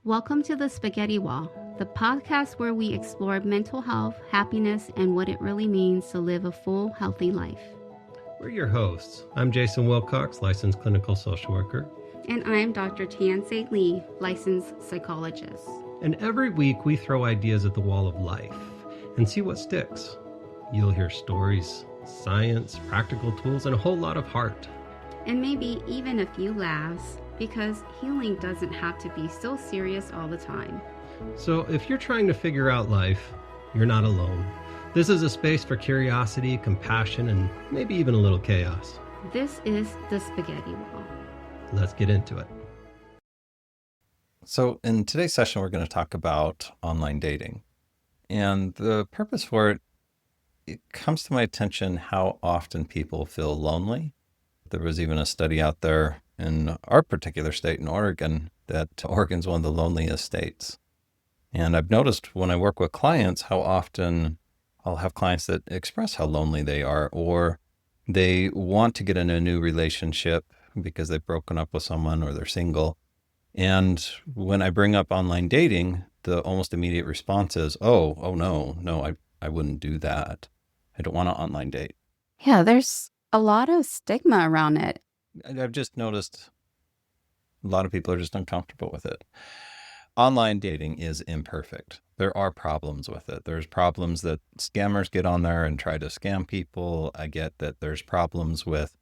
Welcome to the Spaghetti Wall, the podcast where we explore mental health, happiness, and what it really means to live a full, healthy life. We're your hosts. I'm Jason Wilcox, licensed clinical social worker. And I'm Dr. Tansei Lee, licensed psychologist. And every week we throw ideas at the wall of life and see what sticks. You'll hear stories, science, practical tools, and a whole lot of heart. And maybe even a few laughs, because healing doesn't have to be so serious all the time. So if you're trying to figure out life, you're not alone. This is a space for curiosity, compassion, and maybe even a little chaos. This is the Spaghetti Wall. Let's get into it. So in today's session, we're going to talk about online dating. And the purpose for it, it comes to my attention how often people feel lonely. There was even a study out there in our particular state in Oregon that Oregon's one of the loneliest states. And I've noticed when I work with clients how often I'll have clients that express how lonely they are, or they want to get in a new relationship because they've broken up with someone or they're single. And when I bring up online dating, the almost immediate response is, oh no, I wouldn't do that. I don't want to online date. Yeah, there's a lot of stigma around it. I've just noticed a lot of people are just uncomfortable with it. Online dating is imperfect. There are problems with it. There's problems that scammers get on there and try to scam people. I get that there's problems with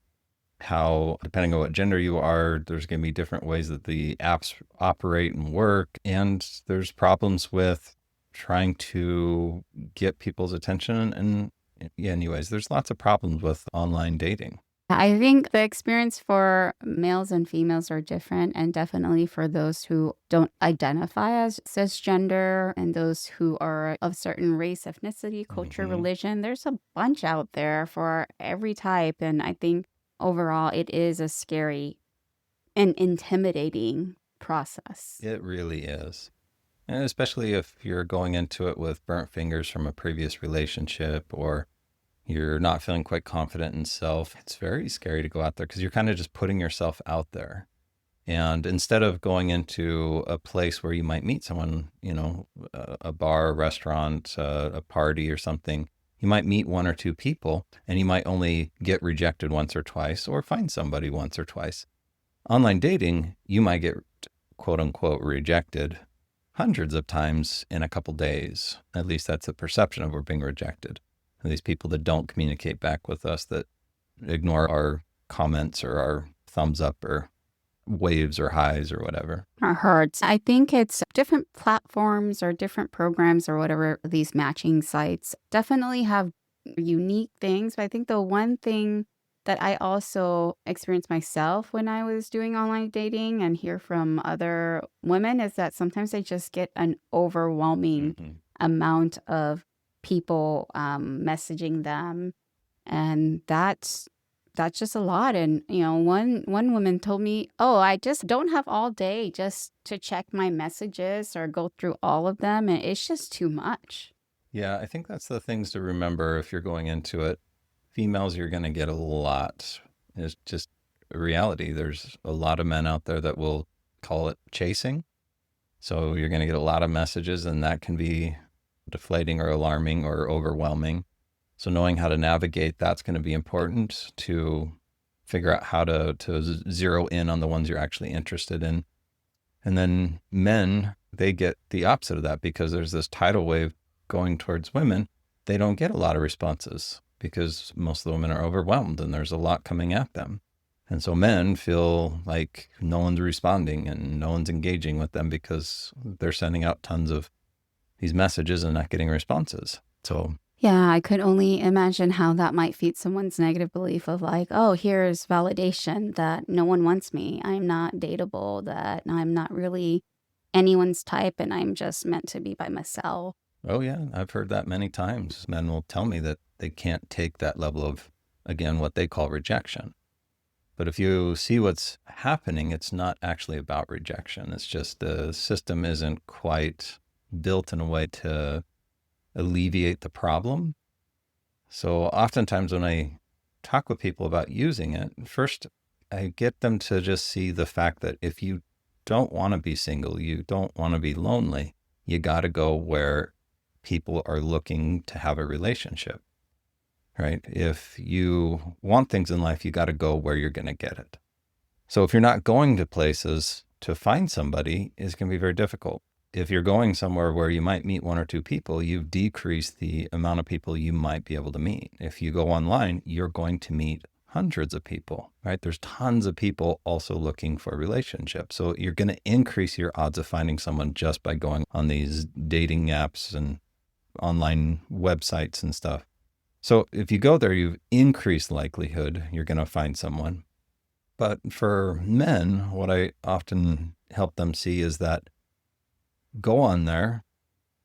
how, depending on what gender you are, there's going to be different ways that the apps operate and work. And there's problems with trying to get people's attention. And anyways, there's lots of problems with online dating. I think the experience for males and females are different, and definitely for those who don't identify as cisgender and those who are of certain race, ethnicity, culture, religion. There's a bunch out there for every type. And I think overall it is a scary and intimidating process. It really is. And especially if you're going into it with burnt fingers from a previous relationship, or you're not feeling quite confident in self, it's very scary to go out there because you're kind of just putting yourself out there. And instead of going into a place where you might meet someone, a bar, a restaurant, a party or something, you might meet one or two people and you might only get rejected once or twice or find somebody once or twice. Online dating, you might get quote unquote rejected hundreds of times in a couple days. At least that's the perception of we're being rejected. And these people that don't communicate back with us, that ignore our comments or our thumbs up or waves or highs or whatever. Or hearts. I think it's different platforms or different programs or whatever, these matching sites definitely have unique things. But I think the one thing that I also experienced myself when I was doing online dating and hear from other women is that sometimes I just get an overwhelming amount of people messaging them, and that's just a lot. And one woman told me, oh, I just don't have all day just to check my messages or go through all of them, and it's just too much. Yeah, I think that's the things to remember if you're going into it. Females, you're going to get a lot. It's just a reality. There's a lot of men out there that will call it chasing. So you're going to get a lot of messages, and that can be deflating or alarming or overwhelming. So knowing how to navigate, that's going to be important to figure out how to zero in on the ones you're actually interested in. And then men, they get the opposite of that because there's this tidal wave going towards women. They don't get a lot of responses because most of the women are overwhelmed and there's a lot coming at them. And so men feel like no one's responding and no one's engaging with them because they're sending out tons of these messages and not getting responses. So yeah, I could only imagine how that might feed someone's negative belief of like, oh, here's validation that no one wants me. I'm not dateable, that I'm not really anyone's type, and I'm just meant to be by myself. Oh yeah, I've heard that many times. Men will tell me that they can't take that level of, again, what they call rejection. But if you see what's happening, it's not actually about rejection. It's just the system isn't quite built in a way to alleviate the problem. So oftentimes when I talk with people about using it, first I get them to just see the fact that if you don't want to be single, you don't want to be lonely, you got to go where people are looking to have a relationship, right? If you want things in life, you got to go where you're going to get it. So if you're not going to places to find somebody, it's going to be very difficult. If you're going somewhere where you might meet one or two people, you've decreased the amount of people you might be able to meet. If you go online, you're going to meet hundreds of people, right? There's tons of people also looking for relationships. So you're going to increase your odds of finding someone just by going on these dating apps and online websites and stuff. So if you go there, you've increased likelihood you're going to find someone. But for men, what I often help them see is that go on there,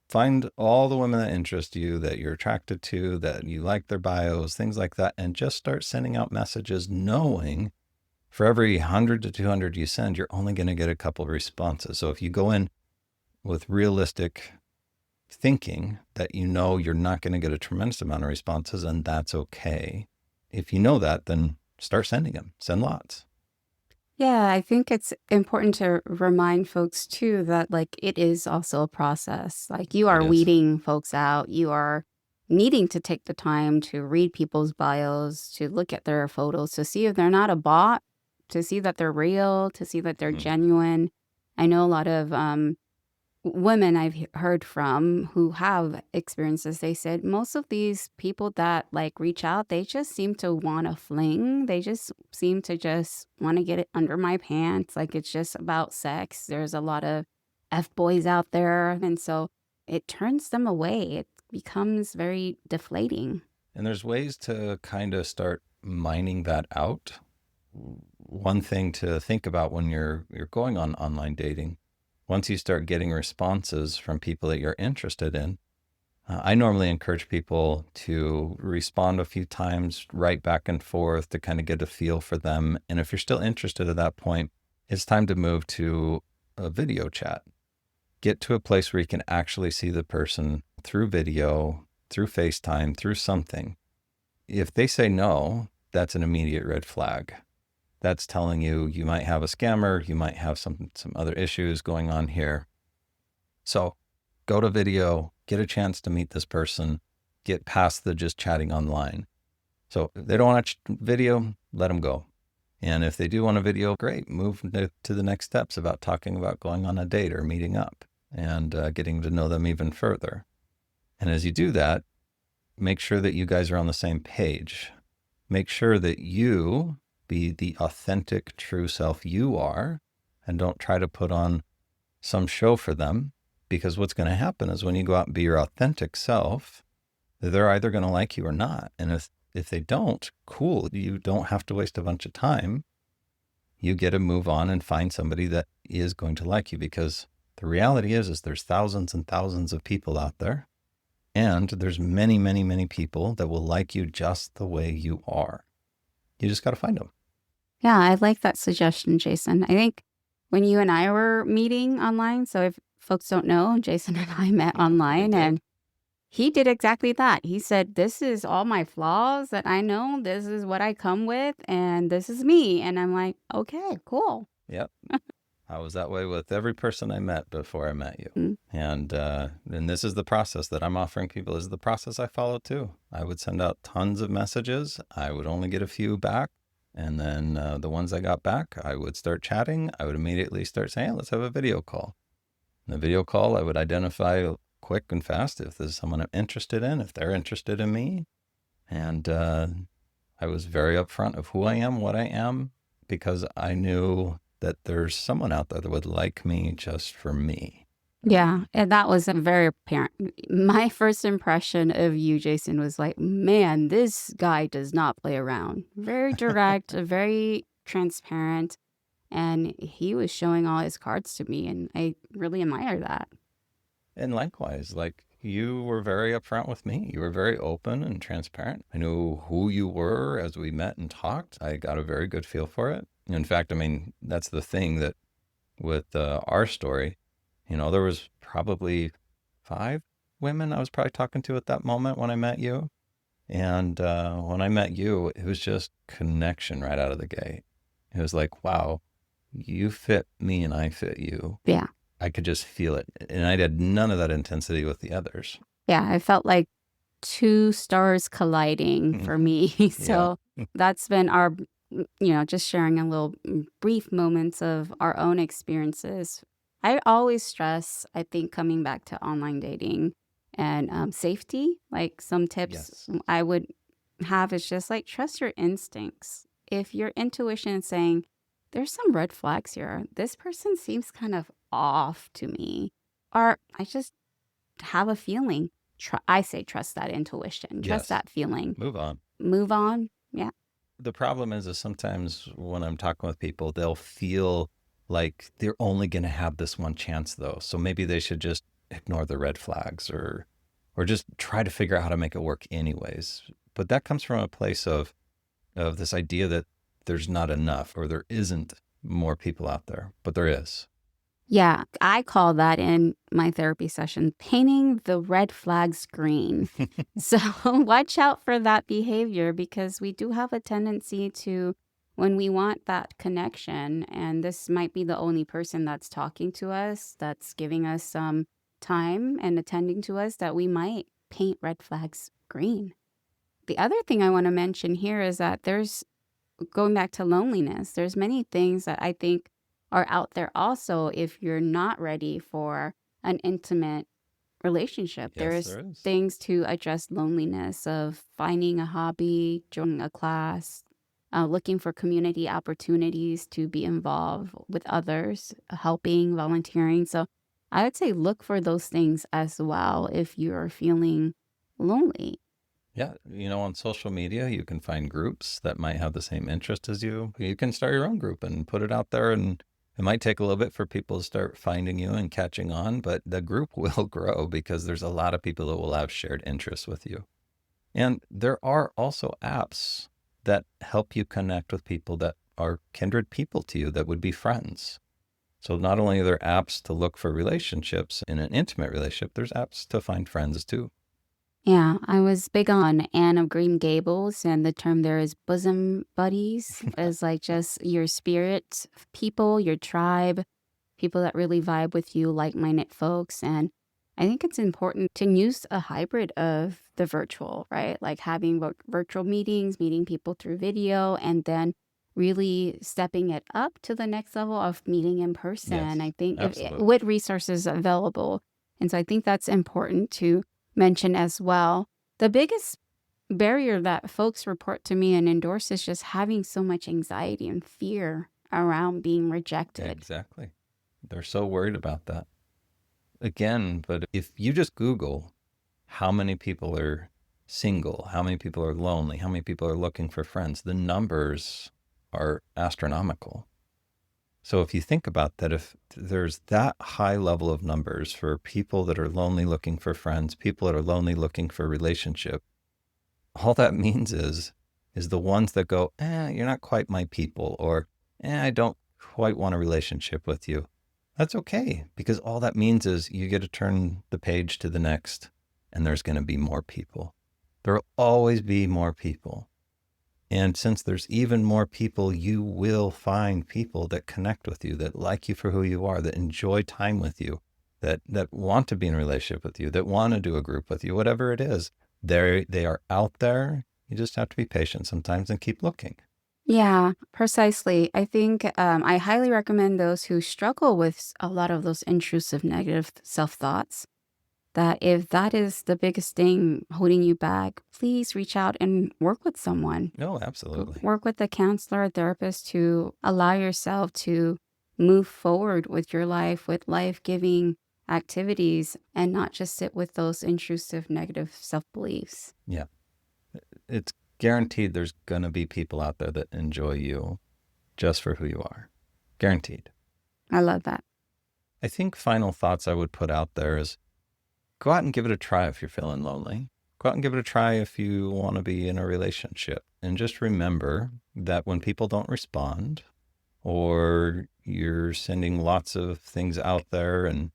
find all the women that interest you, that you're attracted to, that you like their bios, things like that, and just start sending out messages knowing for every 100 to 200 you send, you're only going to get a couple of responses. So if you go in with realistic thinking that you know you're not going to get a tremendous amount of responses, and that's okay. If you know that, then start sending them. Send lots. Yeah, I think it's important to remind folks too that like it is also a process. Like you It are is. weeding folks out. You are needing to take the time to read people's bios, to look at their photos, to see if they're not a bot, to see that they're real, to see that they're Mhm. genuine. I know a lot of women I've heard from who have experiences, they said most of these people that like reach out, they just seem to want to fling. They just seem to just want to get it under my pants. Like it's just about sex. There's a lot of F boys out there. And so it turns them away. It becomes very deflating. And there's ways to kind of start mining that out. One thing to think about when you're going on online dating, once you start getting responses from people that you're interested in, I normally encourage people to respond a few times, write back and forth to kind of get a feel for them. And if you're still interested at that point, it's time to move to a video chat. Get to a place where you can actually see the person through video, through FaceTime, through something. If they say no, that's an immediate red flag. That's telling you you might have a scammer, you might have some other issues going on here. So go to video, get a chance to meet this person, get past the just chatting online. So if they don't want video, let them go. And if they do want a video, great, move to the next steps about talking about going on a date or meeting up and getting to know them even further. And as you do that, make sure that you guys are on the same page. Make sure that you be the authentic, true self you are, and don't try to put on some show for them, because what's going to happen is when you go out and be your authentic self, they're either going to like you or not. And if they don't, cool, you don't have to waste a bunch of time. You get to move on and find somebody that is going to like you, because the reality is there's thousands and thousands of people out there, and there's many, many, many people that will like you just the way you are. You just got to find them. Yeah, I like that suggestion, Jason. I think when you and I were meeting online, so if folks don't know, Jason and I met online and he did exactly that. He said, this is all my flaws that I know. This is what I come with and this is me. And I'm like, okay, cool. Yep. I was that way with every person I met before I met you. Mm. And this is the process that I'm offering people. This is the process I follow too. I would send out tons of messages. I would only get a few back. And then the ones I got back, I would start chatting. I would immediately start saying, hey, let's have a video call. In the video call, I would identify quick and fast if there's someone I'm interested in, if they're interested in me. And I was very upfront of who I am, what I am, because I knew that there's someone out there that would like me just for me. Yeah, and that was very apparent. My first impression of you, Jason, was like, man, this guy does not play around. Very direct, very transparent. And he was showing all his cards to me, and I really admire that. And likewise, like you were very upfront with me. You were very open and transparent. I knew who you were as we met and talked. I got a very good feel for it. In fact, I mean, that's the thing that with our story, you know, there was probably 5 women I was probably talking to at that moment when I met you. And when I met you, it was just connection right out of the gate. It was like, wow, you fit me and I fit you. Yeah. I could just feel it. And I had none of that intensity with the others. Yeah. I felt like two stars colliding for me. Yeah. So that's been our, just sharing a little brief moments of our own experiences. I always stress, I think, coming back to online dating and safety, like some tips Yes. I would have is just like trust your instincts. If your intuition is saying, there's some red flags here, this person seems kind of off to me, or I just have a feeling, I say trust that intuition, trust Yes. that feeling, Move on. move on. Yeah. The problem is sometimes when I'm talking with people, they'll feel like they're only going to have this one chance though. So maybe they should just ignore the red flags or just try to figure out how to make it work anyways. But that comes from a place of this idea that there's not enough or there isn't more people out there, but there is. Yeah, I call that in my therapy session painting the red flags green. So watch out for that behavior because we do have a tendency to, when we want that connection, and this might be the only person that's talking to us, that's giving us some time and attending to us, that we might paint red flags green. The other thing I want to mention here is that going back to loneliness, there's many things that I think are out there also if you're not ready for an intimate relationship. Yes, There's there is. things to address loneliness of finding a hobby, joining a class, looking for community opportunities to be involved with others, helping, volunteering. So I would say look for those things as well if you're feeling lonely. Yeah. On social media, you can find groups that might have the same interest as you. You can start your own group and put it out there. And it might take a little bit for people to start finding you and catching on, but the group will grow because there's a lot of people that will have shared interests with you. And there are also apps that help you connect with people that are kindred people to you that would be friends. So not only are there apps to look for relationships in an intimate relationship, there's apps to find friends too. Yeah, I was big on Anne of Green Gables, and the term there is bosom buddies, is like just your spirit people, your tribe, people that really vibe with you, like-minded folks. And I think it's important to use a hybrid of the virtual, right? Like having virtual meetings, meeting people through video, and then really stepping it up to the next level of meeting in person. Yes, I think absolutely. with resources available. And so I think that's important to mention as well. The biggest barrier that folks report to me and endorse is just having so much anxiety and fear around being rejected. Exactly. They're so worried about that. Again, but if you just Google how many people are single, how many people are lonely, how many people are looking for friends, the numbers are astronomical. So if you think about that, if there's that high level of numbers for people that are lonely looking for friends, people that are lonely looking for relationship, all that means is the ones that go, you're not quite my people, or I don't quite want a relationship with you. That's okay, because all that means is you get to turn the page to the next, and there's going to be more people. There will always be more people. And since there's even more people, you will find people that connect with you, that like you for who you are, that enjoy time with you, that want to be in a relationship with you, that want to do a group with you, whatever it is. They are out there. You just have to be patient sometimes and keep looking. Yeah, precisely. I think I highly recommend those who struggle with a lot of those intrusive negative self-thoughts, that if that is the biggest thing holding you back, please reach out and work with someone. No, absolutely. Work with a counselor, a therapist to allow yourself to move forward with your life, with life-giving activities, and not just sit with those intrusive negative self-beliefs. Yeah. It's guaranteed there's going to be people out there that enjoy you just for who you are. Guaranteed. I love that. I think final thoughts I would put out there is go out and give it a try if you're feeling lonely. Go out and give it a try if you want to be in a relationship. And just remember that when people don't respond, or you're sending lots of things out there and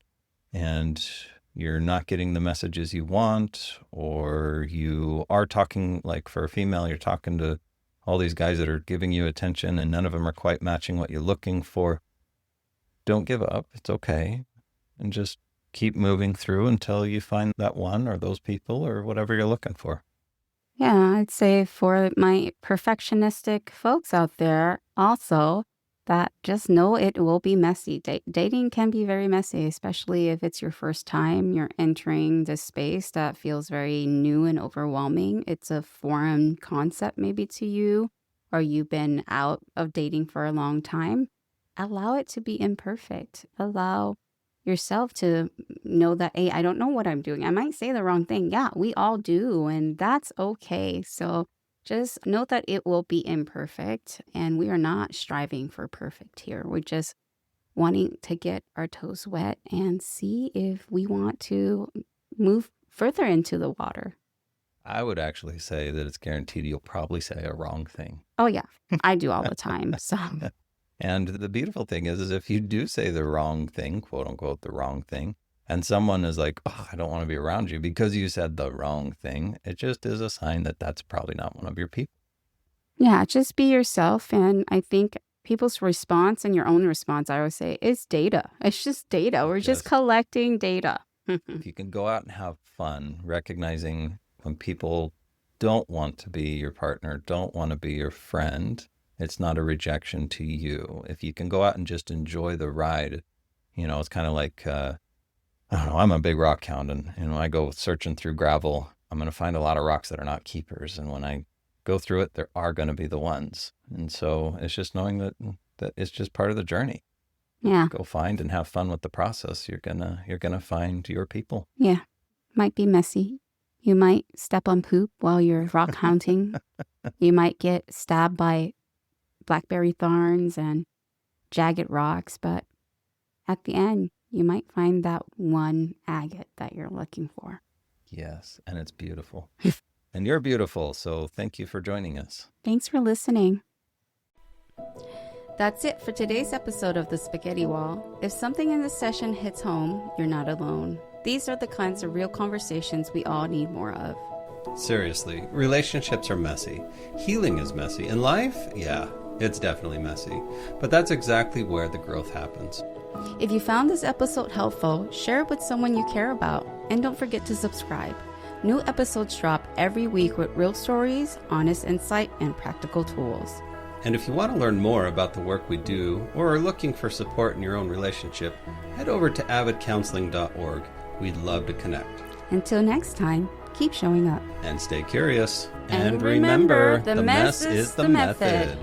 you're not getting the messages you want, or you are talking, like for a female, you're talking to all these guys that are giving you attention and none of them are quite matching what you're looking for. don't give up. It's okay. And just keep moving through until you find that one or those people or whatever you're looking for. Yeah, I'd say for my perfectionistic folks out there also, that just know it will be messy. Dating can be very messy, especially if it's your first time. You're entering this space that feels very new and overwhelming. It's a foreign concept maybe to you, or you've been out of dating for a long time. Allow it to be imperfect. Allow yourself to know that, hey, I don't know what I'm doing. I might say the wrong thing. Yeah, we all do, and that's okay. So just note that it will be imperfect, and we are not striving for perfect here. We're just wanting to get our toes wet and see if we want to move further into the water. I would actually say that it's guaranteed you'll probably say a wrong thing. Oh, yeah, I do all the time. So, And the beautiful thing is if you do say the wrong thing, quote unquote, the wrong thing, and someone is like, oh, I don't want to be around you because you said the wrong thing, it just is a sign that that's probably not one of your people. yeah, just be yourself. And I think people's response and your own response, I always say, is data. It's just data. We're just collecting data. If you can go out and have fun, recognizing when people don't want to be your partner, don't want to be your friend, it's not a rejection to you. If you can go out and just enjoy the ride, it's kind of like, I don't know, I'm a big rock hound, and when I go searching through gravel, I'm going to find a lot of rocks that are not keepers. And when I go through it, there are going to be the ones. And so it's just knowing that it's just part of the journey. Yeah. Go find and have fun with the process. You're gonna find your people. Yeah. Might be messy. You might step on poop while you're rock hunting. You might get stabbed by blackberry thorns and jagged rocks, but at the end, you might find that one agate that you're looking for. Yes, and it's beautiful. And you're beautiful, so thank you for joining us. Thanks for listening. That's it for today's episode of The Spaghetti Wall. If something in this session hits home, you're not alone. These are the kinds of real conversations we all need more of. Seriously, relationships are messy. Healing is messy. And life, yeah, it's definitely messy. But that's exactly where the growth happens. If you found this episode helpful, share it with someone you care about. And don't forget to subscribe. New episodes drop every week with real stories, honest insight, and practical tools. And if you want to learn more about the work we do or are looking for support in your own relationship, head over to avidcounseling.org. We'd love to connect. Until next time, keep showing up. And stay curious. And remember, the mess is the method.